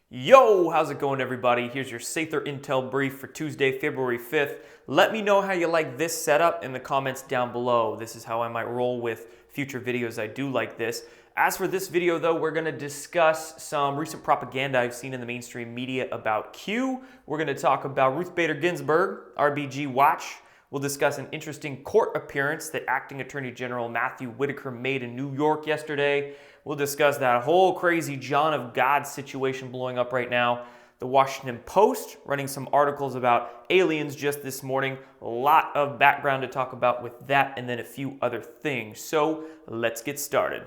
Yo, how's it going everybody? Here's your Sather Intel brief for Tuesday, February 5th. Let me know how you like this setup in the comments down below. This is how I might roll with future videos I do like this. As for this video though, we're gonna discuss some recent propaganda I've seen in the mainstream media about Q. We're gonna talk about Ruth Bader Ginsburg, RBG watch. We'll discuss an interesting court appearance that Acting Attorney General Matthew Whitaker made in New York yesterday. We'll discuss that whole crazy John of God situation blowing up right now. The Washington Post running some articles about aliens just this morning. A lot of background to talk about with that and then a few other things. So let's get started.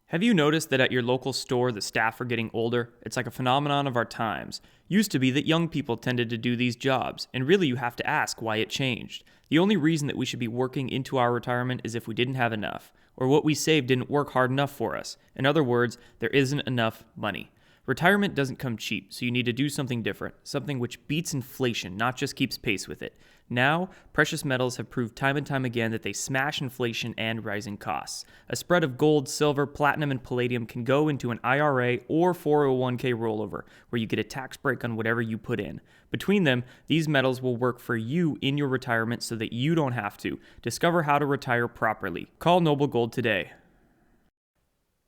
Have you noticed that at your local store the staff are getting older? It's like a phenomenon of our times. Used to be that young people tended to do these jobs, and really you have to ask why it changed. The only reason that we should be working into our retirement is if we didn't have enough, or what we saved didn't work hard enough for us. In other words, there isn't enough money. Retirement doesn't come cheap, so you need to do something different, something which beats inflation, not just keeps pace with it. Now, precious metals have proved time and time again that they smash inflation and rising costs. A spread of gold, silver, platinum, and palladium can go into an IRA or 401k rollover, where you get a tax break on whatever you put in. Between them, these metals will work for you in your retirement so that you don't have to. Discover how to retire properly. Call NOBLEGOLD today.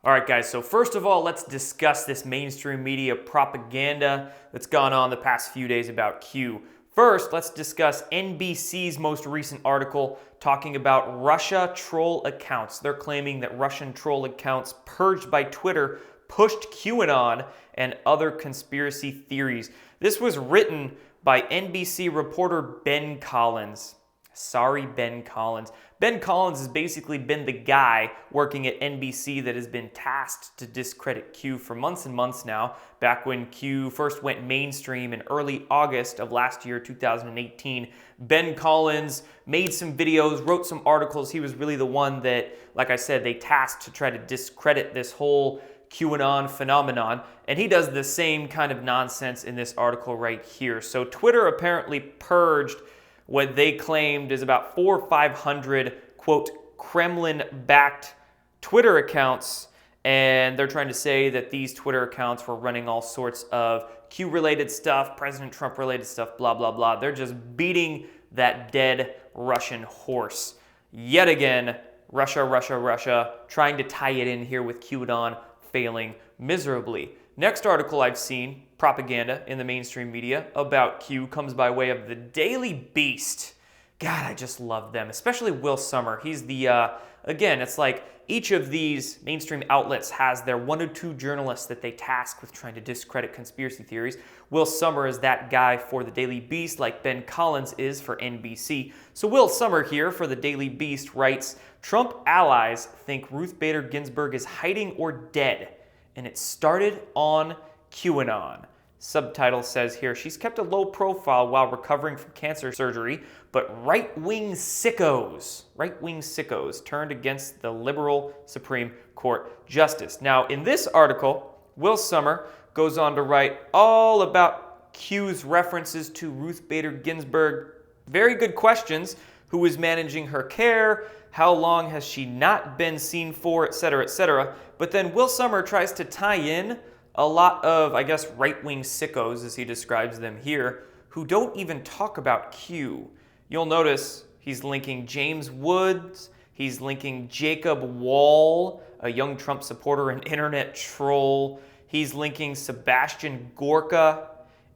Alright guys, so first of all, let's discuss this mainstream media propaganda that's gone on the past few days about Q. First, let's discuss NBC's most recent article talking about Russia troll accounts. They're claiming that Russian troll accounts purged by Twitter pushed QAnon and other conspiracy theories. This was written by NBC reporter Ben Collins. Sorry, Ben Collins. Ben Collins has basically been the guy working at NBC that has been tasked to discredit Q for months and months now, back when Q first went mainstream in early August of last year, 2018. Ben Collins made some videos, wrote some articles. He was really the one that, like I said, they tasked to try to discredit this whole QAnon phenomenon, and he does the same kind of nonsense in this article right here. So Twitter apparently purged what they claimed is about 400 or 500, quote, Kremlin-backed Twitter accounts, and they're trying to say that these Twitter accounts were running all sorts of Q-related stuff, President Trump-related stuff, blah, blah, blah. They're just beating that dead Russian horse. Yet again, Russia, trying to tie it in here with QAnon, failing miserably. Next article I've seen, propaganda in the mainstream media about Q, comes by way of the Daily Beast. God, I just love them, especially Will Sommer. He's the, again, it's like each of these mainstream outlets has their one or two journalists that they task with trying to discredit conspiracy theories. Will Sommer is that guy for the Daily Beast, like Ben Collins is for NBC. So Will Sommer here for the Daily Beast writes, Trump allies think Ruth Bader Ginsburg is hiding or dead, and it started on QAnon. Subtitle says here, she's kept a low profile while recovering from cancer surgery, but right-wing sickos turned against the liberal Supreme Court justice. Now, in this article, Will Sommer goes on to write all about Q's references to Ruth Bader Ginsburg. Very good questions. Who is managing her care? How long has she not been seen for, etc., etc. But then Will Sommer tries to tie in a lot of, I guess, right-wing sickos, as he describes them here, who don't even talk about Q. You'll notice he's linking James Woods, he's linking Jacob Wall, a young Trump supporter and internet troll. He's linking Sebastian Gorka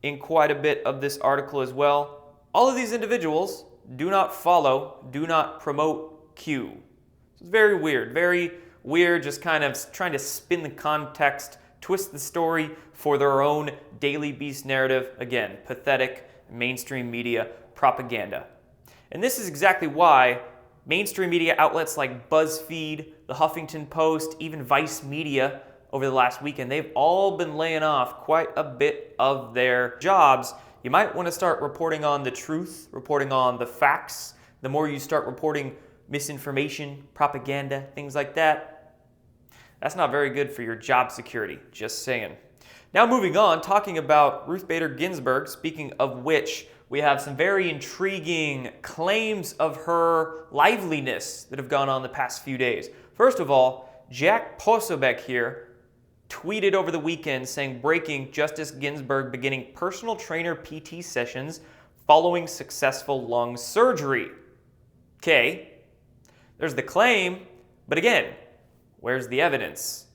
in quite a bit of this article as well. All of these individuals do not follow, do not promote Q. It's very weird, just kind of trying to spin the context, twist the story for their own Daily Beast narrative. Again, pathetic mainstream media propaganda. And this is exactly why mainstream media outlets like BuzzFeed, the Huffington Post, even Vice Media over the last weekend, they've all been laying off quite a bit of their jobs. You might want to start reporting on the truth, reporting on the facts. The more you start reporting misinformation, propaganda, things like that, that's not very good for your job security, just saying. Now moving on, talking about Ruth Bader Ginsburg, speaking of which, we have some very intriguing claims of her liveliness that have gone on the past few days. First of all, Jack Posobiec here tweeted over the weekend saying, breaking, Justice Ginsburg beginning personal trainer PT sessions following successful lung surgery. Okay, there's the claim, but again, where's the evidence?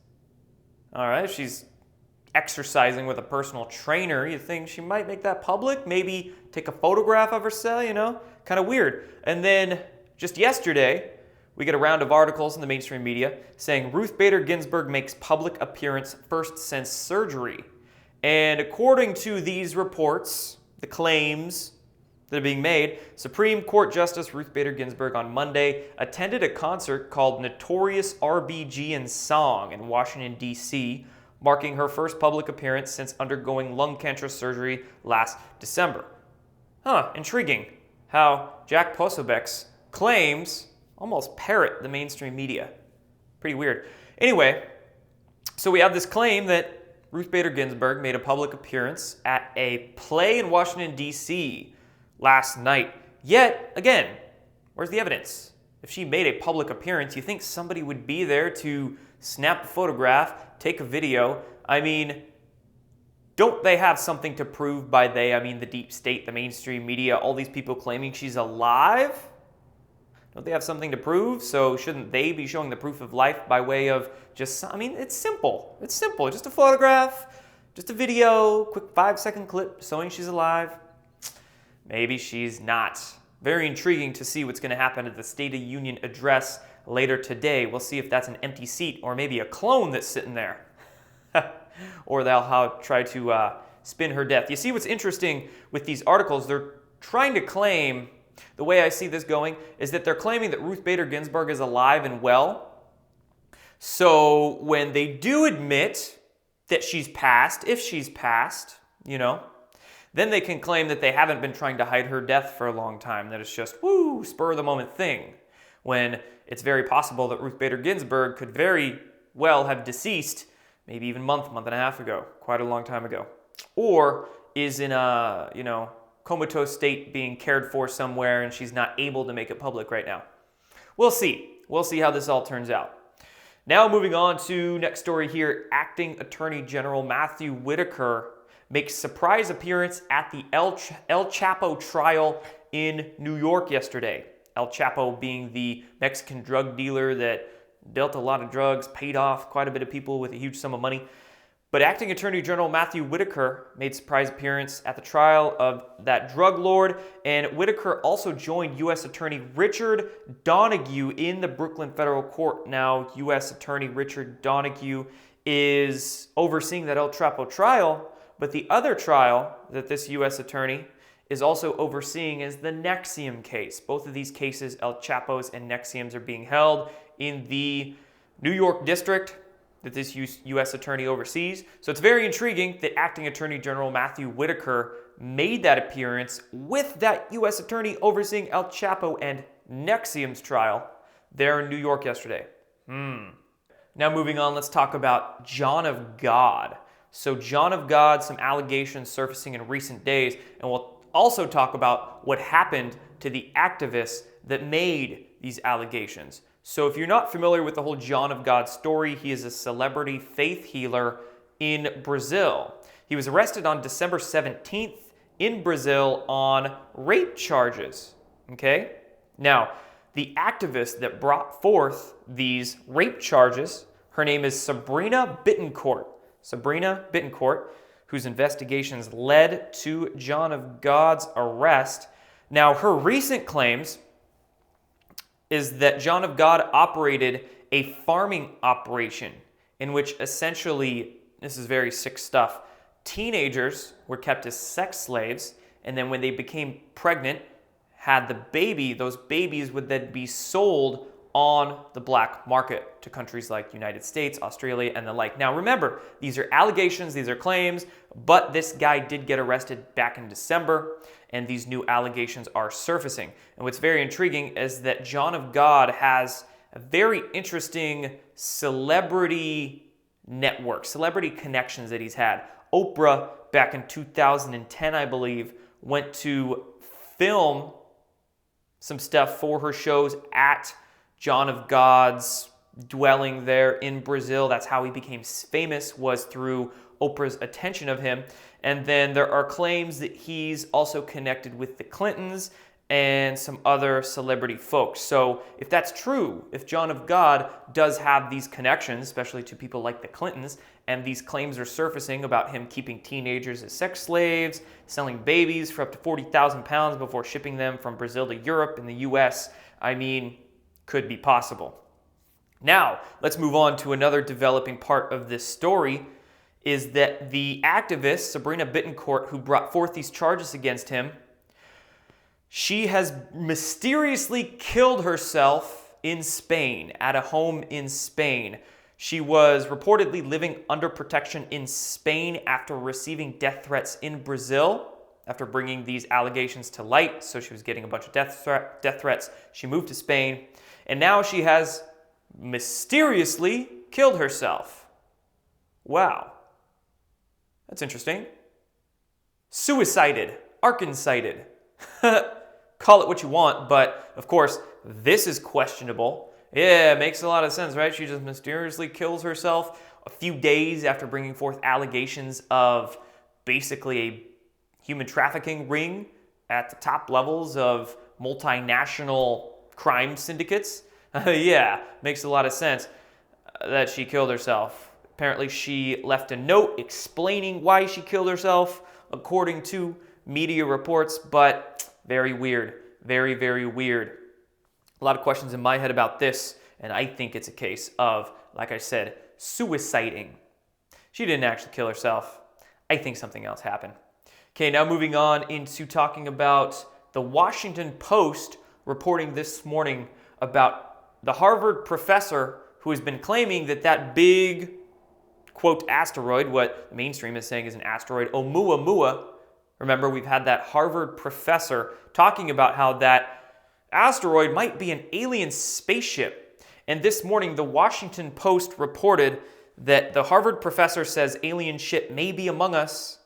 All right, she's exercising with a personal trainer. You think she might make that public? Maybe take a photograph of herself, Kind of weird. And then just yesterday, we get a round of articles in the mainstream media saying Ruth Bader Ginsburg makes public appearance first since surgery. And according to these reports, the claims that are being made, Supreme Court Justice Ruth Bader Ginsburg on Monday attended a concert called Notorious RBG and Song in Washington, D.C., marking her first public appearance since undergoing lung cancer surgery last December. Intriguing how Jack Posobiec's claims almost parrot the mainstream media. Pretty weird. Anyway, so we have this claim that Ruth Bader Ginsburg made a public appearance at a play in Washington, D.C. last night. Yet, again, where's the evidence? If she made a public appearance, you think somebody would be there to snap a photograph, take a video. I mean, don't they have something to prove? By they, I mean the deep state, the mainstream media, all these people claiming she's alive? Don't they have something to prove? So shouldn't they be showing the proof of life by way of just, it's simple. It's simple. Just a photograph, just a video, quick 5-second clip showing she's alive. Maybe she's not. Very intriguing to see what's going to happen at the State of Union address later today. We'll see if that's an empty seat or maybe a clone that's sitting there. Or they'll try to spin her death. You see what's interesting with these articles? They're trying to claim, the way I see this going, is that they're claiming that Ruth Bader Ginsburg is alive and well. So when they do admit that she's passed, if she's passed, then they can claim that they haven't been trying to hide her death for a long time, that it's just, spur of the moment thing. When it's very possible that Ruth Bader Ginsburg could very well have deceased maybe even month and a half ago, quite a long time ago. Or is in a, comatose state being cared for somewhere and she's not able to make it public right now. We'll see. We'll see how this all turns out. Now moving on to next story here. Acting Attorney General Matthew Whitaker makes surprise appearance at the El Chapo trial in New York yesterday. El Chapo being the Mexican drug dealer that dealt a lot of drugs, paid off quite a bit of people with a huge sum of money. But Acting Attorney General Matthew Whitaker made surprise appearance at the trial of that drug lord, and Whitaker also joined U.S. Attorney Richard Donoghue in the Brooklyn Federal Court. Now, U.S. Attorney Richard Donoghue is overseeing that El Chapo trial, but the other trial that this U.S. attorney is also overseeing is the NXIVM case. Both of these cases, El Chapo's and NXIVM's, are being held in the New York district that this U.S. attorney oversees. So it's very intriguing that Acting Attorney General Matthew Whitaker made that appearance with that U.S. attorney overseeing El Chapo and NXIVM's trial there in New York yesterday. Now moving on, let's talk about John of God. So John of God, some allegations surfacing in recent days, and we'll also talk about what happened to the activists that made these allegations. So if you're not familiar with the whole John of God story, he is a celebrity faith healer in Brazil. He was arrested on December 17th in Brazil on rape charges. Okay? Now, the activist that brought forth these rape charges, her name is Sabrina Bittencourt. Sabrina Bittencourt, whose investigations led to John of God's arrest. Now, her recent claims is that John of God operated a farming operation in which essentially, this is very sick stuff, teenagers were kept as sex slaves, and then when they became pregnant, had the baby, those babies would then be sold on the black market to countries like United States, Australia, and the like. Now remember, these are allegations, these are claims, but this guy did get arrested back in December, and these new allegations are surfacing. And what's very intriguing is that John of God has a very interesting celebrity network, celebrity connections that he's had. Oprah, back in 2010, I believe, went to film some stuff for her shows at John of God's dwelling there in Brazil. That's how he became famous, was through Oprah's attention of him. And then there are claims that he's also connected with the Clintons and some other celebrity folks. So if that's true, if John of God does have these connections, especially to people like the Clintons, and these claims are surfacing about him keeping teenagers as sex slaves, selling babies for up to 40,000 pounds before shipping them from Brazil to Europe and the US, I mean, could be possible. Now, let's move on to another developing part of this story, is that the activist, Sabrina Bittencourt, who brought forth these charges against him, she has mysteriously killed herself in Spain, at a home in Spain. She was reportedly living under protection in Spain after receiving death threats in Brazil, after bringing these allegations to light. So she was getting a bunch of death threats. She moved to Spain, and now she has mysteriously killed herself. Wow. That's interesting. Suicided, Arkansited. Call it what you want, but of course, this is questionable. Yeah, it makes a lot of sense, right? She just mysteriously kills herself a few days after bringing forth allegations of basically a human trafficking ring at the top levels of multinational crime syndicates. Yeah, makes a lot of sense that she killed herself. Apparently, she left a note explaining why she killed herself, according to media reports, but very weird. Very, very weird. A lot of questions in my head about this, and I think it's a case of, like I said, suiciding. She didn't actually kill herself. I think something else happened. Okay, now moving on into talking about the Washington Post reporting this morning about the Harvard professor who has been claiming that that big, quote, asteroid, what the mainstream is saying is an asteroid, Oumuamua. Remember, we've had that Harvard professor talking about how that asteroid might be an alien spaceship. And this morning, the Washington Post reported that the Harvard professor says alien ship may be among us,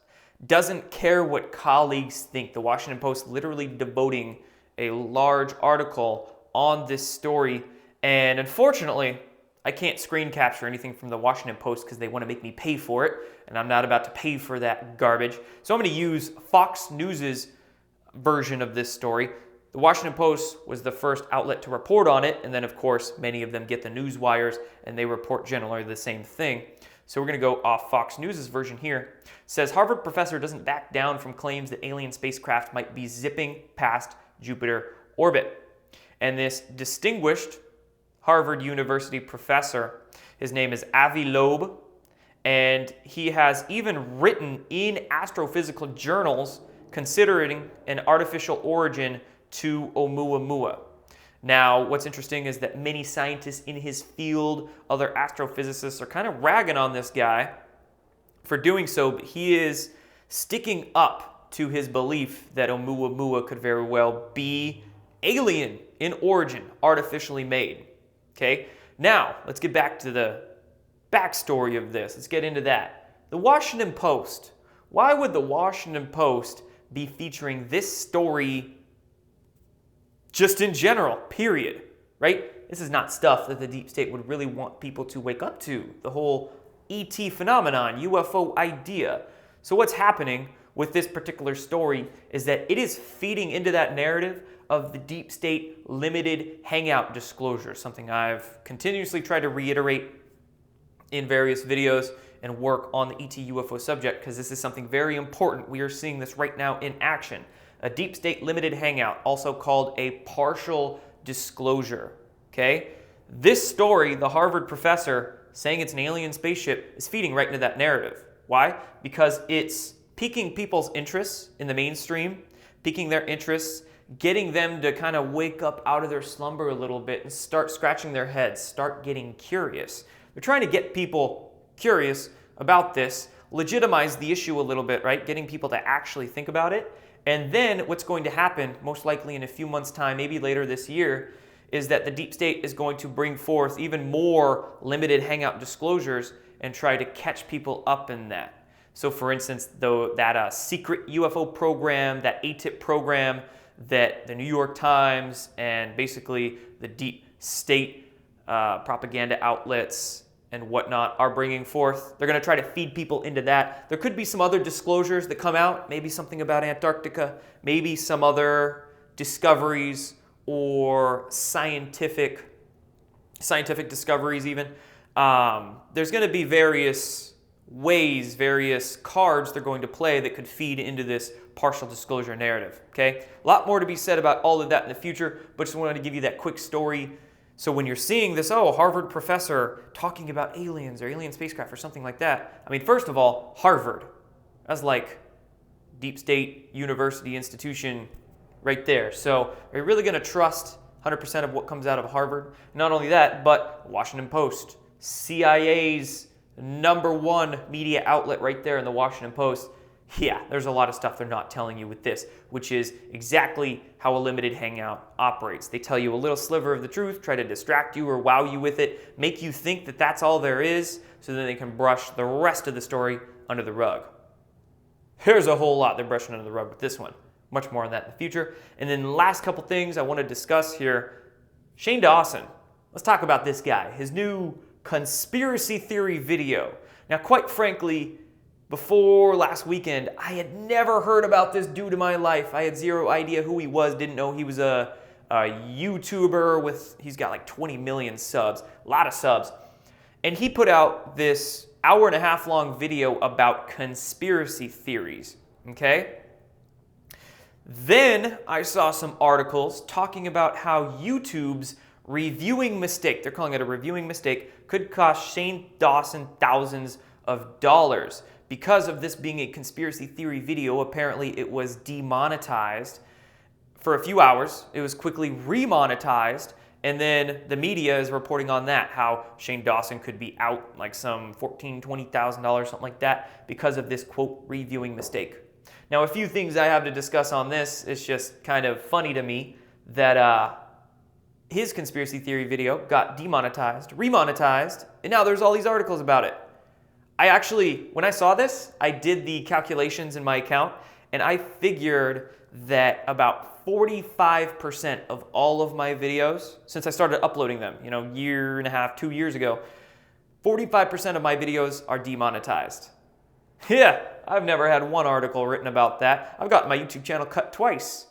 doesn't care what colleagues think. The Washington Post literally devoting a large article on this story. And unfortunately, I can't screen capture anything from the Washington Post because they want to make me pay for it, and I'm not about to pay for that garbage. So I'm going to use Fox News' version of this story. The Washington Post was the first outlet to report on it, and then of course many of them get the news wires and they report generally the same thing. So we're going to go off Fox News' version here. It says Harvard professor doesn't back down from claims that alien spacecraft might be zipping past Jupiter orbit. And this distinguished Harvard University professor, his name is Avi Loeb, and he has even written in astrophysical journals considering an artificial origin to Oumuamua. Now, what's interesting is that many scientists in his field, other astrophysicists, are kind of ragging on this guy for doing so, but he is sticking up to his belief that Oumuamua could very well be alien in origin, artificially made. Okay, now let's get back to the backstory of this. Let's get into that. The Washington Post. Why would the Washington Post be featuring this story just in general, period, right? This is not stuff that the deep state would really want people to wake up to. The whole ET phenomenon, UFO idea. So what's happening with this particular story is that it is feeding into that narrative of the deep state limited hangout disclosure, something I've continuously tried to reiterate in various videos and work on the ET UFO subject, because this is something very important. We are seeing this right now in action. A deep state limited hangout, also called a partial disclosure, okay? This story, the Harvard professor saying it's an alien spaceship, is feeding right into that narrative. Why? Because it's piquing people's interests in the mainstream, piquing their interests, getting them to kind of wake up out of their slumber a little bit and start scratching their heads, start getting curious. They're trying to get people curious about this, legitimize the issue a little bit, right? Getting people to actually think about it. And then what's going to happen, most likely in a few months' time, maybe later this year, is that the deep state is going to bring forth even more limited hangout disclosures and try to catch people up in that. So for instance, though that secret UFO program, that ATIP program that the New York Times and basically the deep state propaganda outlets and whatnot are bringing forth, they're going to try to feed people into that. There could be some other disclosures that come out, maybe something about Antarctica, maybe some other discoveries or scientific discoveries even. There's going to be various ways, various cards they're going to play that could feed into this partial disclosure narrative, okay? A lot more to be said about all of that in the future, but just wanted to give you that quick story. So when you're seeing this, Harvard professor talking about aliens or alien spacecraft or something like that, I mean, first of all, Harvard, that's like deep state university institution right there. So are you really going to trust 100% of what comes out of Harvard? Not only that, but Washington Post, CIA's #1 media outlet right there in the Washington Post. Yeah, there's a lot of stuff they're not telling you with this, which is exactly how a limited hangout operates. They tell you a little sliver of the truth, try to distract you or wow you with it, make you think that that's all there is, so then they can brush the rest of the story under the rug. There's a whole lot they're brushing under the rug with this one. Much more on that in the future. And then the last couple things I want to discuss here. Shane Dawson. Let's talk about this guy. His new conspiracy theory video. Now, quite frankly, before last weekend, I had never heard about this dude in my life. I had zero idea who he was, didn't know he was a YouTuber he's got like 20 million subs, a lot of subs. And he put out this hour-and-a-half long video about conspiracy theories, okay? Then I saw some articles talking about how YouTube's reviewing mistake, they're calling it a reviewing mistake, could cost Shane Dawson thousands of dollars. Because of this being a conspiracy theory video, apparently it was demonetized for a few hours. It was quickly remonetized, and then the media is reporting on that, how Shane Dawson could be out like some $14,000, $20,000, something like that, because of this, quote, reviewing mistake. Now, a few things I have to discuss on this. It's just kind of funny to me that his conspiracy theory video got demonetized, remonetized, and now there's all these articles about it. When I saw this, I did the calculations in my account, and I figured that about 45% of all of my videos, since I started uploading them, year and a half, 2 years ago, 45% of my videos are demonetized. Yeah, I've never had one article written about that. I've got my YouTube channel cut twice.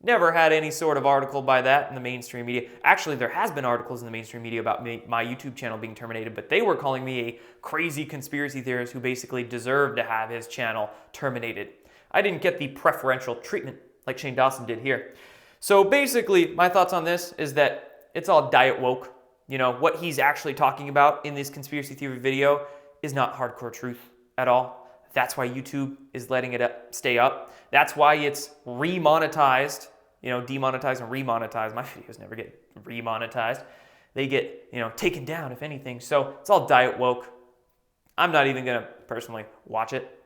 Never had any sort of article by that in the mainstream media. Actually, there has been articles in the mainstream media about my YouTube channel being terminated, but they were calling me a crazy conspiracy theorist who basically deserved to have his channel terminated. I didn't get the preferential treatment like Shane Dawson did here. So basically, my thoughts on this is that it's all diet woke. What he's actually talking about in this conspiracy theory video is not hardcore truth at all. That's why YouTube is letting it stay up. That's why it's remonetized, demonetized and remonetized. My videos never get remonetized. They get, taken down, if anything. So it's all diet woke. I'm not even going to personally watch it.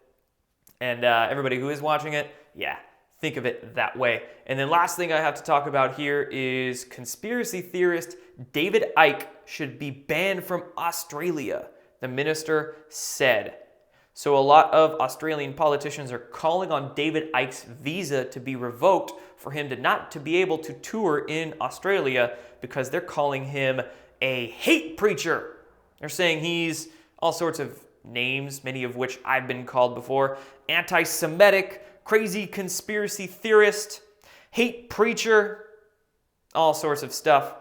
And everybody who is watching it, yeah, think of it that way. And then last thing I have to talk about here is conspiracy theorist David Icke should be banned from Australia, the minister said. So a lot of Australian politicians are calling on David Icke's visa to be revoked for him not to be able to tour in Australia because they're calling him a hate preacher. They're saying he's all sorts of names, many of which I've been called before. Anti-Semitic, crazy conspiracy theorist, hate preacher, all sorts of stuff.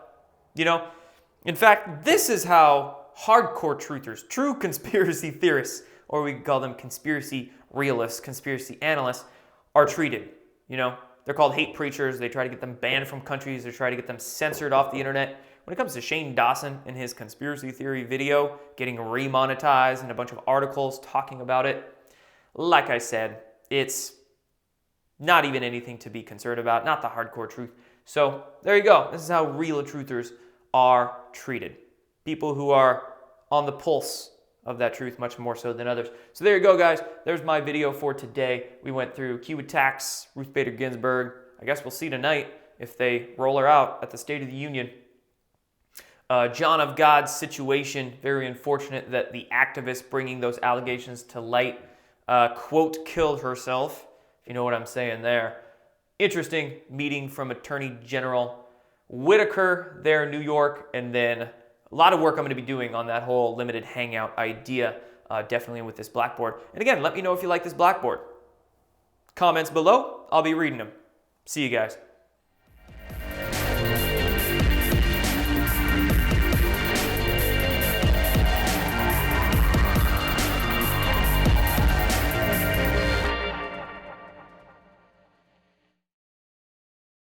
In fact, this is how hardcore truthers, true conspiracy theorists, or we call them conspiracy realists, conspiracy analysts, are treated. They're called hate preachers. They try to get them banned from countries. They try to get them censored off the internet. When it comes to Shane Dawson and his conspiracy theory video getting remonetized and a bunch of articles talking about it, like I said, it's not even anything to be concerned about, not the hardcore truth. So there you go. This is how real truthers are treated. People who are on the pulse of that truth much more so than others. So there you go, guys. There's my video for today. We went through Q attacks, Ruth Bader Ginsburg. I guess we'll see tonight if they roll her out at the State of the Union. John of God's situation, very unfortunate that the activists bringing those allegations to light quote, killed herself, if you know what I'm saying there. Interesting meeting from Attorney General Whitaker there in New York, and then a lot of work I'm going to be doing on that whole limited hangout idea, definitely with this Blackboard. And again, let me know if you like this Blackboard. Comments below, I'll be reading them. See you guys.